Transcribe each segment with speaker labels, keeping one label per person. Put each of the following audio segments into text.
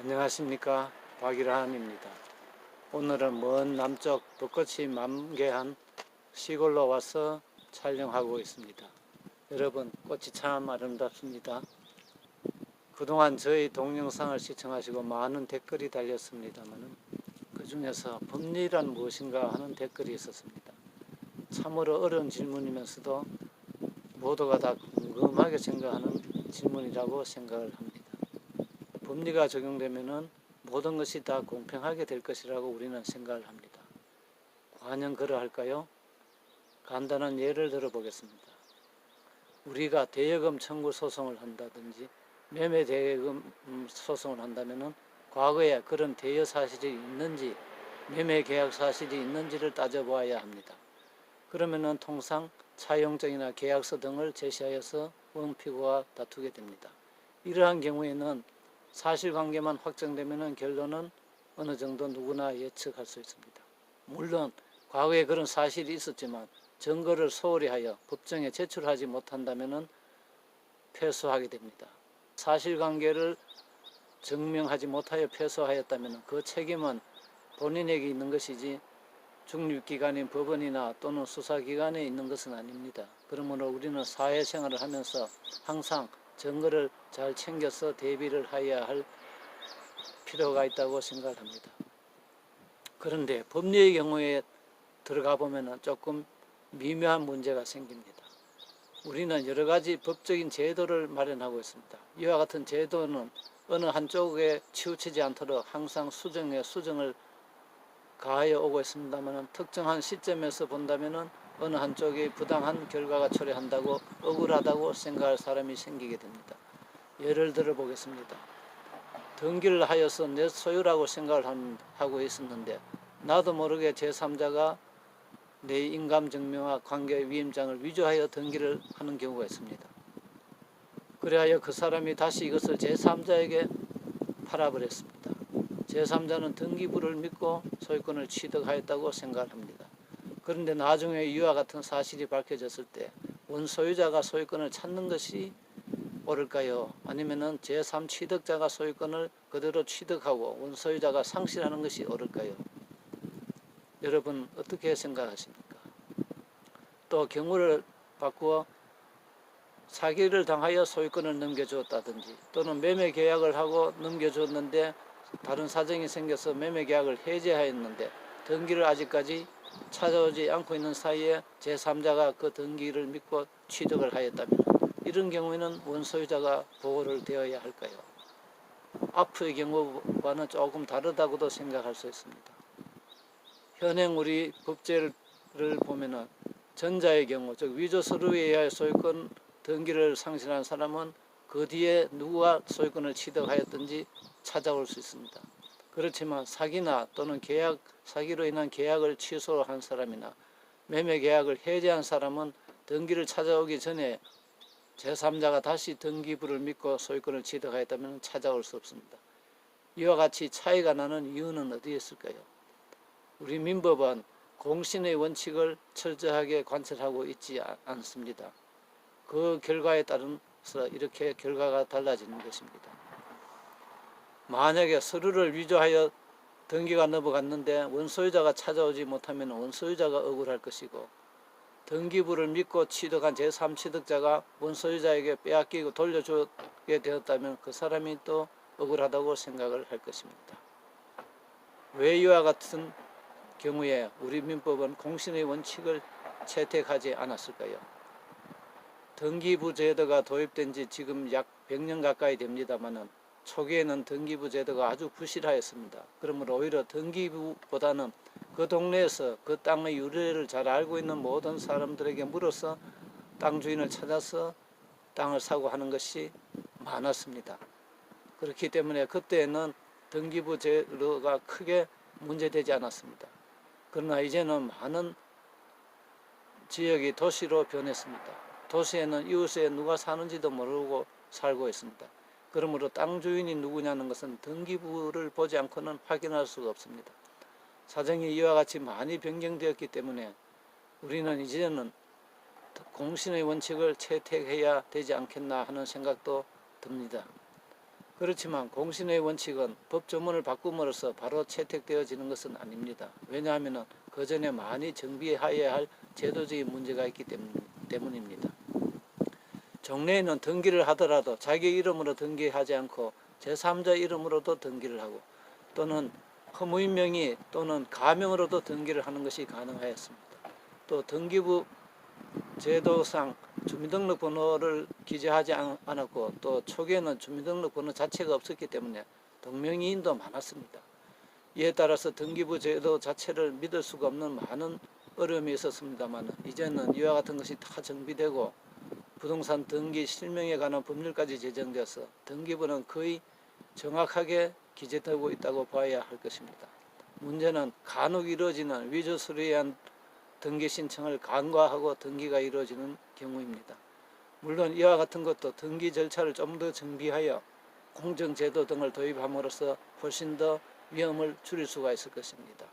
Speaker 1: 안녕하십니까, 박일환입니다. 오늘은 먼 남쪽 벚꽃이 만개한 시골로 와서 촬영하고 있습니다. 여러분, 꽃이 참 아름답습니다. 그동안 저희 동영상을 시청하시고 많은 댓글이 달렸습니다만 그 중에서 법리란 무엇인가 하는 댓글이 있었습니다. 참으로 어려운 질문이면서도 모두가 다 궁금하게 생각하는 질문이라고 생각을 합니다. 법리가 적용되면 모든 것이 다 공평하게 될 것이라고 우리는 생각을 합니다. 과연 그러할까요? 간단한 예를 들어 보겠습니다. 우리가 대여금 청구 소송을 한다든지 매매 대여금 소송을 한다면 과거에 그런 대여 사실이 있는지 매매 계약 사실이 있는지를 따져보아야 합니다. 그러면 통상 차용증이나 계약서 등을 제시하여서 원피고와 다투게 됩니다. 이러한 경우에는 사실관계만 확정되면 결론은 어느 정도 누구나 예측할 수 있습니다. 물론 과거에 그런 사실이 있었지만 증거를 소홀히 하여 법정에 제출하지 못한다면 패소하게 됩니다. 사실관계를 증명하지 못하여 패소하였다면 그 책임은 본인에게 있는 것이지 중립기관인 법원이나 또는 수사기관에 있는 것은 아닙니다. 그러므로 우리는 사회생활을 하면서 항상 증거를 잘 챙겨서 대비를 해야 할 필요가 있다고 생각합니다. 그런데 법리의 경우에 들어가 보면 조금 미묘한 문제가 생깁니다. 우리는 여러 가지 법적인 제도를 마련하고 있습니다. 이와 같은 제도는 어느 한쪽에 치우치지 않도록 항상 수정에 수정을 가하여 오고 있습니다만 특정한 시점에서 본다면 어느 한쪽이 부당한 결과가 초래한다고 억울하다고 생각할 사람이 생기게 됩니다. 예를 들어 보겠습니다. 등기를 하여서 내 소유라고 생각을 하고 있었는데 나도 모르게 제3자가 내 인감증명과 관계위임장을 위조하여 등기를 하는 경우가 있습니다. 그래야 그 사람이 다시 이것을 제3자에게 팔아버렸습니다. 제3자는 등기부를 믿고 소유권을 취득하였다고 생각을 합니다. 그런데 나중에 이와 같은 사실이 밝혀졌을 때 원소유자가 소유권을 찾는 것이 옳을까요? 아니면 제3취득자가 소유권을 그대로 취득하고 원소유자가 상실하는 것이 옳을까요? 여러분 어떻게 생각하십니까? 또 경우를 바꾸어 사기를 당하여 소유권을 넘겨주었다든지 또는 매매 계약을 하고 넘겨줬는데 다른 사정이 생겨서 매매 계약을 해제하였는데 등기를 아직까지 찾아오지 않고 있는 사이에 제3자가 그 등기를 믿고 취득을 하였다면 이런 경우에는 원소유자가 보호를 되어야 할까요? 앞의 경우와는 조금 다르다고도 생각할 수 있습니다. 현행 우리 법제를 보면은 전자의 경우, 즉 위조 서류에 의하여 소유권 등기를 상실한 사람은 그 뒤에 누가 소유권을 취득하였든지 찾아올 수 있습니다. 그렇지만 사기나 또는 사기로 인한 계약을 취소한 사람이나 매매 계약을 해제한 사람은 등기를 찾아오기 전에 제3자가 다시 등기부를 믿고 소유권을 취득하였다면 찾아올 수 없습니다. 이와 같이 차이가 나는 이유는 어디에 있을까요? 우리 민법은 공신의 원칙을 철저하게 관철하고 있지 않습니다. 그 결과에 따라서 이렇게 결과가 달라지는 것입니다. 만약에 서류를 위조하여 등기가 넘어갔는데 원소유자가 찾아오지 못하면 원소유자가 억울할 것이고 등기부를 믿고 취득한 제3취득자가 원소유자에게 빼앗기고 돌려주게 되었다면 그 사람이 또 억울하다고 생각을 할 것입니다. 왜 이와 같은 경우에 우리 민법은 공신의 원칙을 채택하지 않았을까요? 등기부 제도가 도입된 지 지금 약 100년 가까이 됩니다만 초기에는 등기부 제도가 아주 부실하였습니다. 그러므로 오히려 등기부보다는 그 동네에서 그 땅의 유래를 잘 알고 있는 모든 사람들에게 물어서 땅 주인을 찾아서 땅을 사고 하는 것이 많았습니다. 그렇기 때문에 그때는 등기부 제도가 크게 문제되지 않았습니다. 그러나 이제는 많은 지역이 도시로 변했습니다. 도시에는 이웃에 누가 사는지도 모르고 살고 있습니다. 그러므로 땅 주인이 누구냐는 것은 등기부를 보지 않고는 확인할 수가 없습니다. 사정이 이와 같이 많이 변경되었기 때문에 우리는 이제는 공신의 원칙을 채택해야 되지 않겠나 하는 생각도 듭니다. 그렇지만 공신의 원칙은 법 조문을 바꿈으로써 바로 채택되어지는 것은 아닙니다. 왜냐하면 그 전에 많이 정비해야 할 제도적인 문제가 있기 때문입니다. 종래에는 등기를 하더라도 자기 이름으로 등기하지 않고 제3자 이름으로도 등기를 하고 또는 허무인 명의 또는 가명으로도 등기를 하는 것이 가능하였습니다. 또 등기부 제도상 주민등록번호를 기재하지 않았고 또 초기에는 주민등록번호 자체가 없었기 때문에 동명이인도 많았습니다. 이에 따라서 등기부 제도 자체를 믿을 수가 없는 많은 어려움이 있었습니다만 이제는 이와 같은 것이 다 정비되고 부동산 등기 실명에 관한 법률까지 제정되어서 등기부는 거의 정확하게 기재되고 있다고 봐야 할 것입니다. 문제는 간혹 이루어지는 위조 서류에 의한 등기 신청을 간과하고 등기가 이루어지는 경우입니다. 물론 이와 같은 것도 등기 절차를 좀 더 정비하여 공정제도 등을 도입함으로써 훨씬 더 위험을 줄일 수가 있을 것입니다.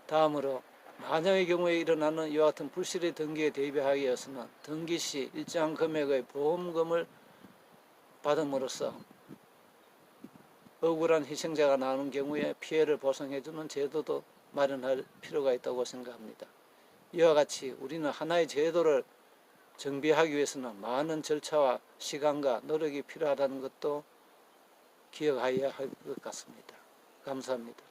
Speaker 1: 다음으로 만약의 경우에 일어나는 이와 같은 불실의 등기에 대비하기 위해서는 등기 시 일정한 금액의 보험금을 받음으로써 억울한 희생자가 나오는 경우에 피해를 보상해주는 제도도 마련할 필요가 있다고 생각합니다. 이와 같이 우리는 하나의 제도를 정비하기 위해서는 많은 절차와 시간과 노력이 필요하다는 것도 기억해야 할 것 같습니다. 감사합니다.